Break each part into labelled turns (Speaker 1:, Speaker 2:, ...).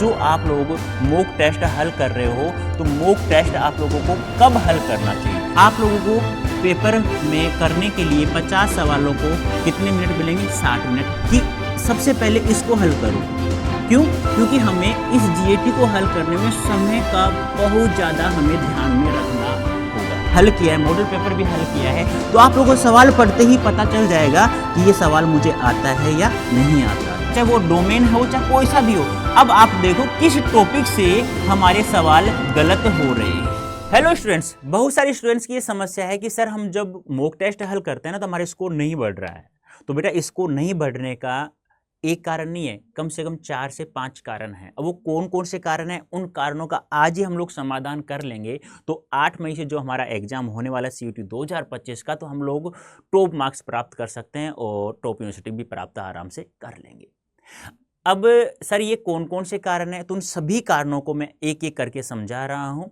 Speaker 1: जो आप लोग मॉक टेस्ट हल कर रहे हो तो मॉक टेस्ट आप लोगों को कब हल करना चाहिए। आप लोगों को पेपर में करने के लिए 50 सवालों को कितने मिनट मिलेंगे, 60 मिनट की। सबसे पहले इसको हल करो। क्यों? क्योंकि हमें इस जीएटी को हल करने में समय का बहुत ज़्यादा हमें ध्यान में रखना होगा। हल किया है, मॉडल पेपर भी हल किया है, तो आप लोगों को सवाल पढ़ते ही पता चल जाएगा कि ये सवाल मुझे आता है या नहीं आता, चाहे वो डोमेन हो चाहे कोई सा भी हो। अब आप देखो किस टॉपिक से हमारे सवाल गलत हो रहे हैं। हेलो स्टूडेंट्स, बहुत सारे स्टूडेंट्स की ये समस्या है कि सर हम जब मॉक टेस्ट हल करते हैं ना तो हमारा स्कोर नहीं बढ़ रहा है। तो बेटा स्कोर नहीं बढ़ने का एक कारण नहीं है, कम से कम 4 से 5 कारण हैं। अब वो कौन कौन से कारण हैं, उन कारणों का आज ही हम लोग समाधान कर लेंगे। तो 8 मई से जो हमारा एग्जाम होने वाला सीयूटी 2025 का, तो हम लोग टॉप मार्क्स प्राप्त कर सकते हैं और टॉप यूनिवर्सिटी भी प्राप्त आराम से कर लेंगे। अब सर ये कौन कौन से कारण हैं, तो उन सभी कारणों को मैं एक एक करके समझा रहा हूं।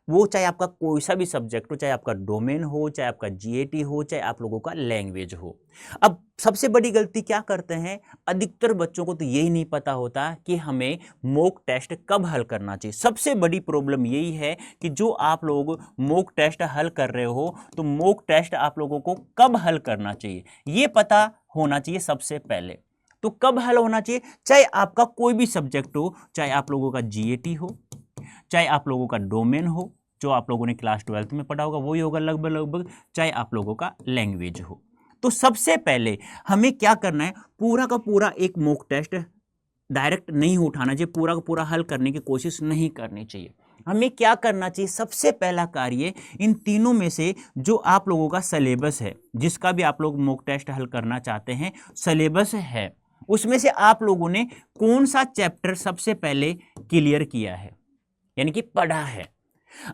Speaker 1: वो चाहे आपका कोई सा भी सब्जेक्ट हो, चाहे आपका डोमेन हो, चाहे आपका जीएटी हो, चाहे आप लोगों का लैंग्वेज हो। अब सबसे बड़ी गलती क्या करते हैं, अधिकतर बच्चों को तो यही नहीं पता होता कि हमें मॉक टेस्ट कब हल करना चाहिए। सबसे बड़ी प्रॉब्लम यही है कि जो आप लोग मॉक टेस्ट हल कर रहे हो तो मॉक टेस्ट आप लोगों को कब हल करना चाहिए ये पता होना चाहिए सबसे पहले। तो कब हल होना चाहिए, चाहे आपका कोई भी सब्जेक्ट हो, चाहे आप लोगों का जीएटी हो, चाहे आप लोगों का डोमेन हो, जो आप लोगों ने क्लास 12th में पढ़ा होगा वही होगा लगभग, चाहे आप लोगों का लैंग्वेज हो। तो सबसे पहले हमें क्या करना है, पूरा का पूरा एक मॉक टेस्ट डायरेक्ट नहीं उठाना चाहिए, पूरा का पूरा हल करने की कोशिश नहीं करनी चाहिए। हमें क्या करना चाहिए, सबसे पहला कार्य इन तीनों में से जो आप लोगों का सिलेबस है, जिसका भी आप लोग मॉक टेस्ट हल करना चाहते हैं, सिलेबस है, उसमें से आप लोगों ने कौन सा चैप्टर सबसे पहले क्लियर किया है, यानी कि पढ़ा है।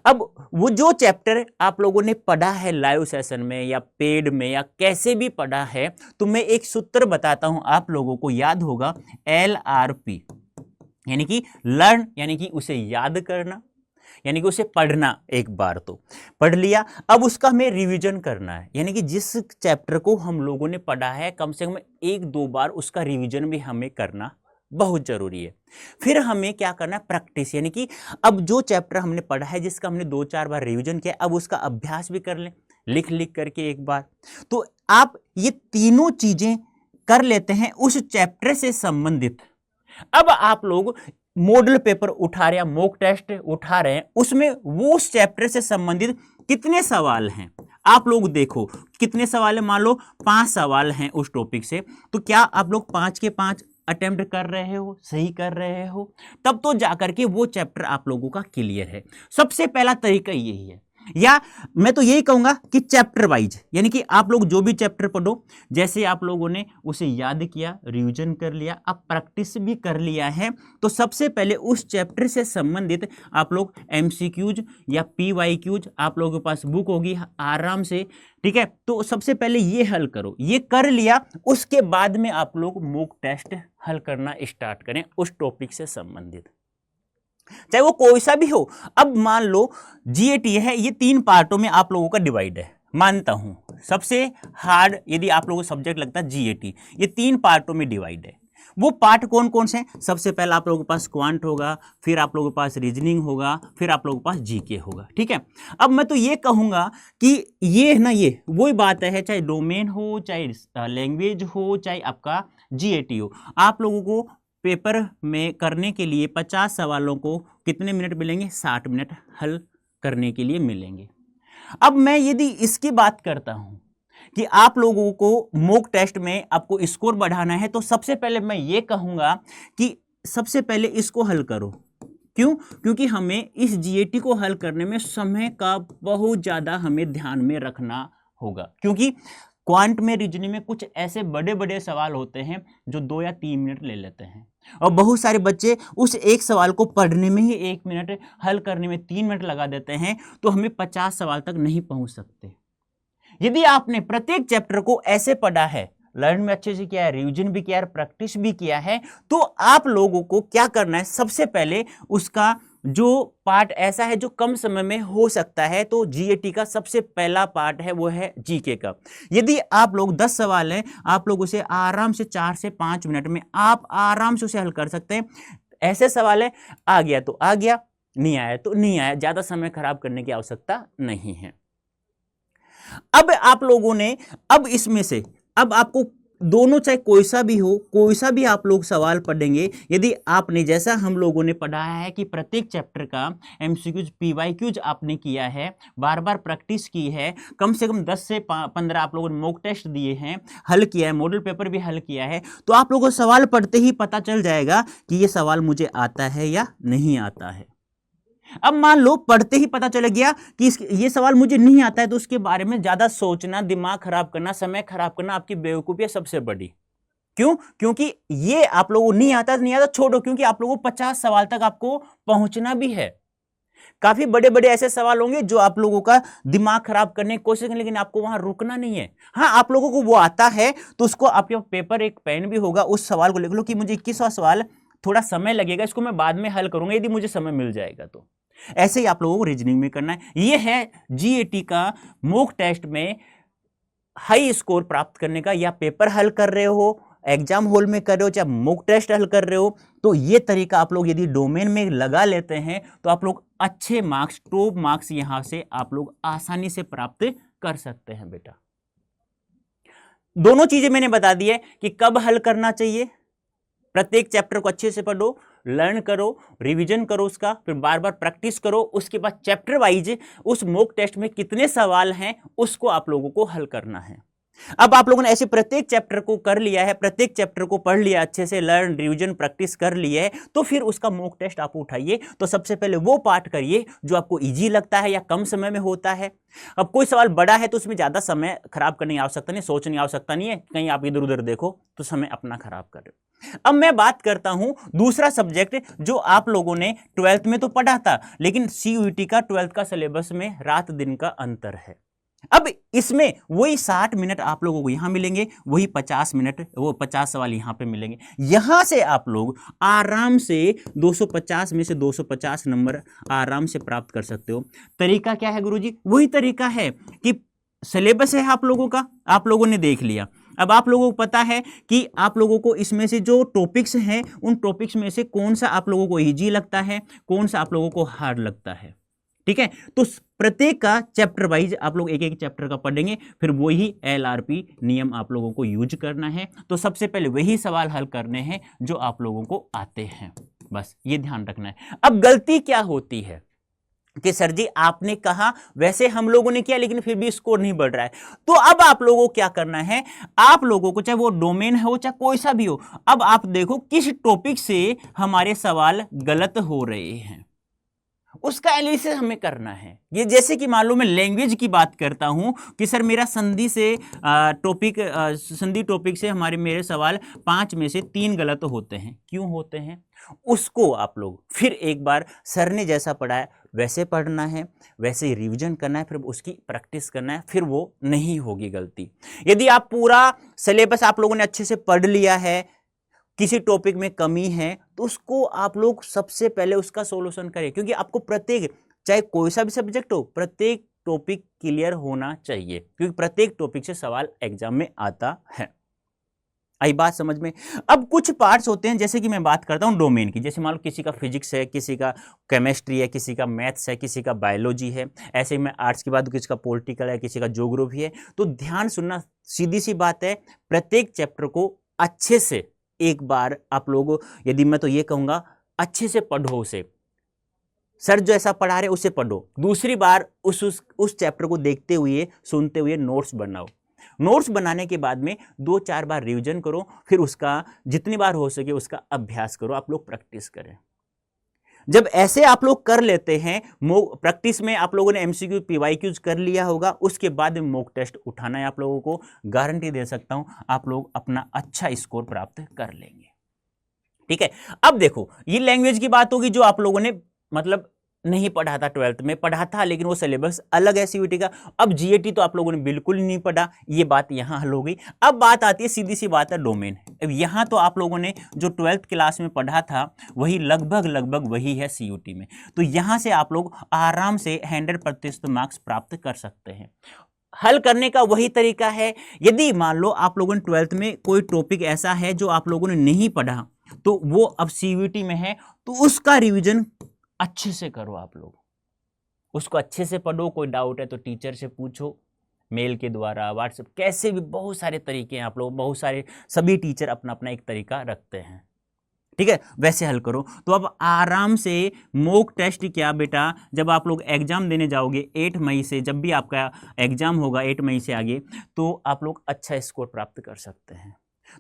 Speaker 1: अब वो जो चैप्टर आप लोगों ने पढ़ा है लाइव सेशन में या पेड में या कैसे भी पढ़ा है, तो मैं एक सूत्र बताता हूं, आप लोगों को याद होगा, LRP, यानी कि लर्न, यानी कि उसे याद करना, यानी कि उसे पढ़ना। एक बार तो पढ़ लिया, अब उसका हमें रिवीजन करना है, यानी कि जिस चैप्टर को हम लोगों ने पढ़ा है कम से कम 1-2 बार उसका रिवीजन भी हमें करना बहुत जरूरी है। फिर हमें क्या करना है, प्रैक्टिस, यानी कि अब जो चैप्टर हमने पढ़ा है जिसका हमने 2-4 बार रिवीजन किया, अब उसका अभ्यास भी कर लें, लिख करके एक बार। तो आप ये तीनों चीजें कर लेते हैं उस चैप्टर से संबंधित। अब आप लोग मॉडल पेपर उठा रहे हैं, मॉक टेस्ट उठा रहे हैं, उसमें वो उस चैप्टर से संबंधित कितने सवाल हैं आप लोग देखो, कितने सवाल है, मान लो 5 सवाल हैं उस टॉपिक से, तो क्या आप लोग 5 के 5 अटेम्प्ट कर रहे हो, सही कर रहे हो, तब तो जाकर के वो चैप्टर आप लोगों का क्लियर है। सबसे पहला तरीका यही है, या मैं तो यही कहूंगा कि चैप्टर वाइज, यानी कि आप लोग जो भी चैप्टर पढ़ो, जैसे आप लोगों ने उसे याद किया, रिवीजन कर लिया, अब प्रैक्टिस भी कर लिया है, तो सबसे पहले उस चैप्टर से संबंधित आप लोग एमसीक्यूज या पीवाईक्यूज, आप लोगों के पास बुक होगी आराम से, ठीक है। तो सबसे पहले ये हल करो, ये कर लिया, उसके बाद में आप लोग मॉक टेस्ट हल करना स्टार्ट करें उस टॉपिक से संबंधित, चाहे वो कोई सा भी हो। अब मान लो जीएटी है, ये 3 पार्टों में आप लोगों का डिवाइड है, मानता हूं सबसे हार्ड यदि आप लोगों को सब्जेक्ट लगता है जीएटी, ये 3 पार्टों में डिवाइड है। वो पार्ट कौन कौन से हैं, सबसे पहला आप लोगों के पास क्वांट होगा, फिर आप लोगों के पास रीजनिंग होगा, फिर आप लोगों के पास जीके होगा, ठीक है। अब मैं तो ये कहूंगा कि ये ना, ये वही बात है, चाहे डोमेन हो, चाहे लैंग्वेज हो, चाहे आपका जीएटी हो, आप लोगों को पेपर में करने के लिए 50 सवालों को कितने मिनट मिलेंगे, 60 मिनट हल करने के लिए मिलेंगे। अब मैं यदि इसकी बात करता हूं कि आप लोगों को मॉक टेस्ट में आपको स्कोर बढ़ाना है, तो सबसे पहले मैं ये कहूंगा कि सबसे पहले इसको हल करो। क्यों? क्योंकि हमें इस जीएटी को हल करने में समय का बहुत ज्यादा हमें ध्यान में रखना होगा, क्योंकि क्वांट में, रीजनिंग में कुछ ऐसे बड़े बड़े सवाल होते हैं जो 2 या 3 मिनट ले लेते हैं, और बहुत सारे बच्चे उस एक सवाल को पढ़ने में ही 1 मिनट, हल करने में 3 मिनट लगा देते हैं, तो हमें 50 सवाल तक नहीं पहुंच सकते। यदि आपने प्रत्येक चैप्टर को ऐसे पढ़ा है, लर्न में अच्छे से किया है, रिवीजन भी किया है, प्रैक्टिस भी किया है, तो आप लोगों को क्या करना है, सबसे पहले उसका जो पार्ट ऐसा है जो कम समय में हो सकता है, तो जीएटी का सबसे पहला पार्ट है वो है जीके का। यदि आप लोग 10 सवाल हैं, आप लोग उसे आराम से 4 से 5 मिनट में आप आराम से उसे हल कर सकते हैं। ऐसे सवाल है, आ गया तो आ गया, नहीं आया तो नहीं आया, ज्यादा समय खराब करने की आवश्यकता नहीं है। अब आप लोगों ने, अब इसमें से अब आपको दोनों, चाहे कोई सा भी हो, कोई सा भी आप लोग सवाल पढ़ेंगे, यदि आपने, जैसा हम लोगों ने पढ़ा है कि प्रत्येक चैप्टर का एमसीक्यूज पीवाईक्यूज आपने किया है, बार बार प्रैक्टिस की है, कम से कम 10 से 15 आप लोगों ने मॉक टेस्ट दिए हैं, हल किया है, मॉडल पेपर भी हल किया है, तो आप लोगों को सवाल पढ़ते ही पता चल जाएगा कि ये सवाल मुझे आता है या नहीं आता है। अब मान लो पढ़ते ही पता चल गया कि ये सवाल मुझे नहीं आता है, तो उसके बारे में ज्यादा सोचना, दिमाग खराब करना, समय खराब करना आपकी बेवकूफी है सबसे बड़ी। क्यों? क्योंकि ये आप लोगों को नहीं आता, नहीं आता छोड़ो, क्योंकि आप लोगों को 50 सवाल तक आपको पहुंचना भी है। काफी बड़े बड़े ऐसे सवाल होंगे जो आप लोगों का दिमाग खराब करने की कोशिश करें, लेकिन आपको वहां रुकना नहीं है। हाँ, आप लोगों को वो आता है तो उसको, आपके पेपर एक पेन भी होगा, उस सवाल को लिख लो कि मुझे 21वां सवाल थोड़ा समय लगेगा, इसको मैं बाद में हल करूंगा यदि मुझे समय मिल जाएगा तो। ऐसे ही आप लोगों को रीजनिंग में करना है। यह है जीएटी का मॉक टेस्ट में हाई स्कोर प्राप्त करने का, या पेपर हल कर रहे हो, एग्जाम हॉल में कर रहे हो, चाहे मॉक टेस्ट हल कर रहे हो, तो ये तरीका आप लोग यदि डोमेन में लगा लेते हैं तो आप लोग अच्छे मार्क्स, टॉप मार्क्स यहां से आप लोग आसानी से प्राप्त कर सकते हैं बेटा। दोनों चीजें मैंने बता दी है कि कब हल करना चाहिए, प्रत्येक चैप्टर को अच्छे से पढ़ो, लर्न करो, रिवीजन करो उसका, फिर बार बार प्रैक्टिस करो, उसके बाद चैप्टर वाइज उस मॉक टेस्ट में कितने सवाल हैं उसको आप लोगों को हल करना है। अब आप लोगों ने ऐसे प्रत्येक चैप्टर को कर लिया है, प्रत्येक चैप्टर को पढ़ लिया, अच्छे से लर्न, रिवीजन, प्रैक्टिस कर लिया है, तो फिर उसका मॉक टेस्ट आप उठाइए। तो सबसे पहले वो पार्ट करिए जो आपको इजी लगता है या कम समय में होता है। अब कोई सवाल बड़ा है तो उसमें ज्यादा समय खराब करने की आवश्यकता नहीं, सोचने की आवश्यकता नहीं है, कहीं आप इधर उधर देखो तो समय अपना खराब कर रहे हो। अब मैं बात करता हूं दूसरा सब्जेक्ट जो आप लोगों ने 12th में तो पढ़ा था, लेकिन सीयूईटी का 12th का सिलेबस में रात दिन का अंतर है। अब इसमें वही 60 मिनट आप लोगों को यहां मिलेंगे, वही 50 मिनट, वो 50 सवाल यहां पे मिलेंगे। यहां से आप लोग आराम से 250 में से 250 नंबर आराम से प्राप्त कर सकते हो। तरीका क्या है गुरुजी? वही तरीका है कि सिलेबस है आप लोगों का, आप लोगों ने देख लिया। अब आप लोगों को पता है कि आप लोगों को इसमें से जो टॉपिक्स हैं, उन टॉपिक्स में से कौन सा आप लोगों को इजी लगता है, कौन सा आप लोगों को हार्ड लगता है। ठीक है, तो प्रत्येक का चैप्टर वाइज आप लोग एक एक चैप्टर का पढ़ेंगे, फिर वही एलआरपी नियम आप लोगों को यूज करना है। तो सबसे पहले वही सवाल हल करने हैं जो आप लोगों को आते हैं, बस ये ध्यान रखना है। अब गलती क्या होती है कि सर जी आपने कहा, वैसे हम लोगों ने किया, लेकिन फिर भी स्कोर नहीं बढ़ रहा है। तो अब आप लोगों को क्या करना है, आप लोगों को, चाहे वो डोमेन हो चाहे कोई सा भी हो, अब आप देखो किस टॉपिक से हमारे सवाल गलत हो रहे हैं, उसका एनालिसिस हमें करना है। ये जैसे कि मान लो मैं लैंग्वेज की बात करता हूं कि सर मेरा संधि से संधि टॉपिक से मेरे सवाल 5 में से 3 गलत होते हैं, क्यों होते हैं, उसको आप लोग फिर एक बार सर ने जैसा पढ़ाया वैसे पढ़ना है, वैसे ही रिवीजन करना है, फिर उसकी प्रैक्टिस करना है, फिर वो नहीं होगी गलती। यदि आप पूरा सिलेबस आप लोगों ने अच्छे से पढ़ लिया है, किसी टॉपिक में कमी है, तो उसको आप लोग सबसे पहले उसका सॉल्यूशन करें, क्योंकि आपको प्रत्येक, चाहे कोई सा भी सब्जेक्ट हो, प्रत्येक टॉपिक क्लियर होना चाहिए, क्योंकि प्रत्येक टॉपिक से सवाल एग्जाम में आता है। आई बात समझ में? अब कुछ पार्ट्स होते हैं, जैसे कि मैं बात करता हूं डोमेन की, जैसे मान लो किसी का फिजिक्स है, किसी का केमिस्ट्री है, किसी का मैथ्स है, किसी का बायोलॉजी है, ऐसे ही मैं आर्ट्स की बात, किसी का पॉलिटिकल है, किसी का ज्योग्राफी है। तो ध्यान सुनना, सीधी सी बात है, प्रत्येक चैप्टर को अच्छे से एक बार आप लोग, यदि मैं तो ये कहूंगा अच्छे से पढ़ो उसे, सर जो ऐसा पढ़ा रहे उसे पढ़ो, दूसरी बार उस चैप्टर को देखते हुए, सुनते हुए नोट्स बनाओ। नोट्स बनाने के बाद में 2-4 बार रिवीजन करो, फिर उसका जितनी बार हो सके उसका अभ्यास करो, आप लोग प्रैक्टिस करें। जब ऐसे आप लोग कर लेते हैं, प्रैक्टिस में आप लोगों ने एमसीक्यू पीवाईक्यूज कर लिया होगा, उसके बाद में मॉक टेस्ट उठाना है आप लोगों को, गारंटी दे सकता हूं आप लोग अपना अच्छा स्कोर प्राप्त कर लेंगे। ठीक है, अब देखो ये लैंग्वेज की बात होगी जो आप लोगों ने मतलब नहीं पढ़ा था, 12th में पढ़ा था, लेकिन वो सिलेबस अलग है सीयूईटी का। अब जीएटी तो आप लोगों ने बिल्कुल नहीं पढ़ा, ये बात यहां हल हो गई। अब बात आती है, सीधी सी बात है डोमेन। अब यहां तो आप लोगों ने जो 12th क्लास में पढ़ा था वही लगभग वही है सीयूईटी में, तो यहां से आप लोग आराम से 100% मार्क्स प्राप्त कर सकते हैं। हल करने का वही तरीका है, यदि मान लो आप लोगों ने 12th में कोई टॉपिक ऐसा है जो आप लोगों ने नहीं पढ़ा, तो वो अब CUET में है, तो उसका रिवीजन अच्छे से करो आप लोग, उसको अच्छे से पढ़ो। कोई डाउट है तो टीचर से पूछो, मेल के द्वारा, व्हाट्सएप, कैसे भी बहुत सारे तरीके हैं आप लोग, बहुत सारे, सभी टीचर अपना अपना एक तरीका रखते हैं, ठीक है, वैसे हल करो। तो अब आराम से मॉक टेस्ट क्या बेटा, जब आप लोग एग्जाम देने जाओगे 8 मई से, जब भी आपका एग्जाम होगा 8 मई से आगे, तो आप लोग अच्छा स्कोर प्राप्त कर सकते हैं।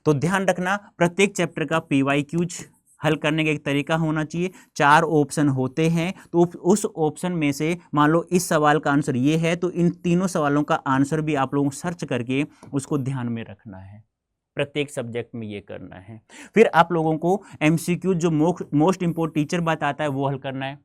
Speaker 1: तो ध्यान रखना, प्रत्येक चैप्टर का PYQs हल करने का एक तरीका होना चाहिए। 4 ऑप्शन होते हैं, तो उस ऑप्शन में से मान लो इस सवाल का आंसर ये है, तो इन तीनों सवालों का आंसर भी आप लोगों को सर्च करके उसको ध्यान में रखना है, प्रत्येक सब्जेक्ट में ये करना है। फिर आप लोगों को MCQ जो मोस्ट इंपोर्टेंट टीचर बताता है वो हल करना है।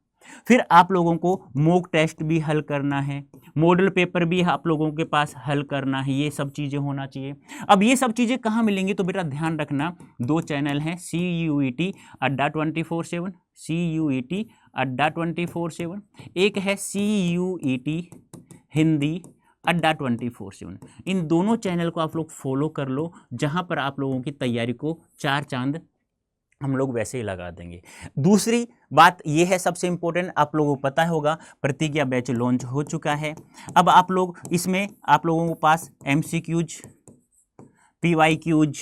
Speaker 1: फिर आप लोगों को मॉक टेस्ट भी हल करना है, मॉडल पेपर भी आप लोगों के पास हल करना है, ये सब चीज़ें होना चाहिए। अब ये सब चीज़ें कहाँ मिलेंगी, तो बेटा ध्यान रखना, 2 चैनल हैं, CUET अड्डा 24/7, CUET अड्डा 24/7, एक है CUET हिंदी अड्डा 24/7। इन दोनों चैनल को आप लोग फॉलो कर लो, जहां पर आप लोगों की तैयारी को 4 चांद हम लोग वैसे ही लगा देंगे। दूसरी बात ये है, सबसे इंपॉर्टेंट, आप लोगों को पता होगा प्रतिज्ञा बैच लॉन्च हो चुका है। अब आप लोग इसमें, आप लोगों के पास MCQs, PYQs,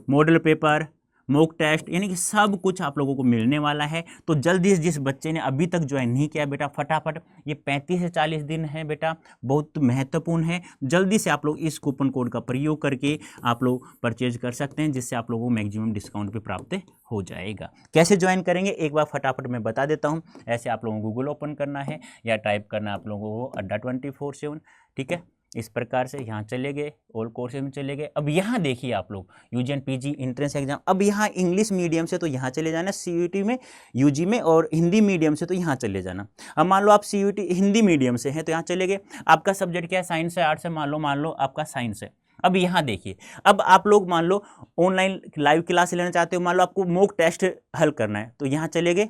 Speaker 1: model paper, mock test, यानी कि सब कुछ आप लोगों को मिलने वाला है। तो जल्दी से, जिस बच्चे ने अभी तक ज्वाइन नहीं किया बेटा, फटाफट, ये 35 से 40 दिन है बेटा, बहुत महत्वपूर्ण है। जल्दी से आप लोग इस कूपन कोड का प्रयोग करके आप लोग परचेज कर सकते हैं, जिससे आप लोगों को मैक्सिमम डिस्काउंट भी प्राप्त हो जाएगा। कैसे ज्वाइन करेंगे एक बार फटाफट मैं बता देता हूँ। ऐसे आप लोगों को गूगल ओपन करना है या टाइप करना है आप लोगों को अड्डा 24/7, ठीक है। इस प्रकार से यहाँ चले गए, ऑल कोर्सेज में चले गए। अब यहाँ देखिए आप लोग UG PG एंट्रेंस एग्जाम, अब यहाँ इंग्लिश मीडियम से तो यहाँ चले जाना CUET में, UG में, और हिंदी मीडियम से तो यहाँ चले जाना। अब मान लो आप CUET हिंदी मीडियम से हैं तो यहाँ चले गए। आपका सब्जेक्ट क्या है, साइंस है, आर्ट्स है, मान लो आपका साइंस है। अब यहाँ देखिए, अब आप लोग मान लो ऑनलाइन लाइव क्लास लेना चाहते हो, मान लो आपको मॉक टेस्ट हल करना है, तो यहाँ चले गए,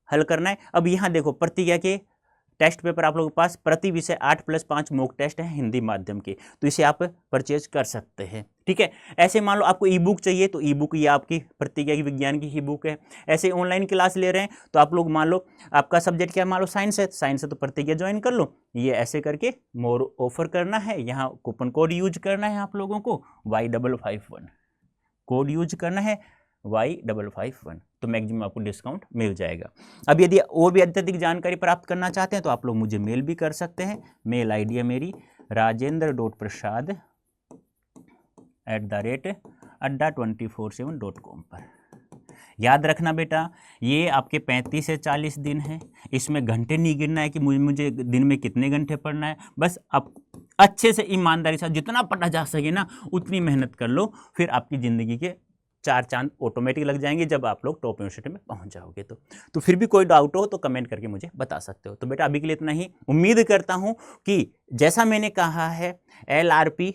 Speaker 1: हल करना है। अब यहाँ देखो, प्रतिज्ञा के टेस्ट पेपर आप लोगों के पास प्रति विषय 8+5 मॉक टेस्ट है हिंदी माध्यम के, तो इसे आप परचेज कर सकते हैं, ठीक है। ऐसे मान लो आपको ई बुक चाहिए, तो ई बुक ये आपकी प्रतिज्ञा की विज्ञान की ही बुक है। ऐसे ऑनलाइन क्लास ले रहे हैं, तो आप लोग मान लो आपका सब्जेक्ट क्या है, मान लो साइंस है तो प्रतिज्ञा ज्वाइन कर लो। ये ऐसे करके मोर ऑफर करना है, यहाँ कूपन कोड यूज करना है आप लोगों को, Y551 कोड यूज करना है, Y551, तो मैक्सिमम आपको डिस्काउंट मिल जाएगा। अब यदि और भी अत्यधिक जानकारी प्राप्त करना चाहते हैं तो आप लोग मुझे मेल भी कर सकते हैं। मेल ID है मेरी rajendra.prasad@adda247.com पर। याद रखना बेटा, ये आपके 35 से 40 दिन हैं, इसमें घंटे नहीं गिनना है कि मुझे दिन में कितने घंटे पढ़ना है। बस आप अच्छे से ईमानदारी से जितना पढ़ा जा सके ना उतनी मेहनत कर लो, फिर आपकी ज़िंदगी के 4 चांद ऑटोमेटिक लग जाएंगे जब आप लोग टॉप यूनिवर्सिटी में पहुंच जाओगे। तो फिर भी कोई डाउट हो तो कमेंट करके मुझे बता सकते हो। तो बेटा अभी के लिए इतना ही। उम्मीद करता हूं कि जैसा मैंने कहा है, LRP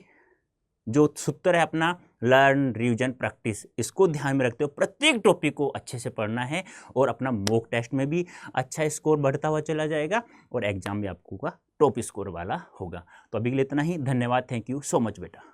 Speaker 1: जो सूत्र है अपना, लर्न रिवीजन प्रैक्टिस, इसको ध्यान में रखते हो प्रत्येक टॉपिक को अच्छे से पढ़ना है, और अपना मॉक टेस्ट में भी अच्छा स्कोर बढ़ता हुआ चला जाएगा, और एग्जाम भी आपको का टॉप स्कोर वाला होगा। तो अभी के लिए इतना ही। धन्यवाद, थैंक यू सो मच बेटा।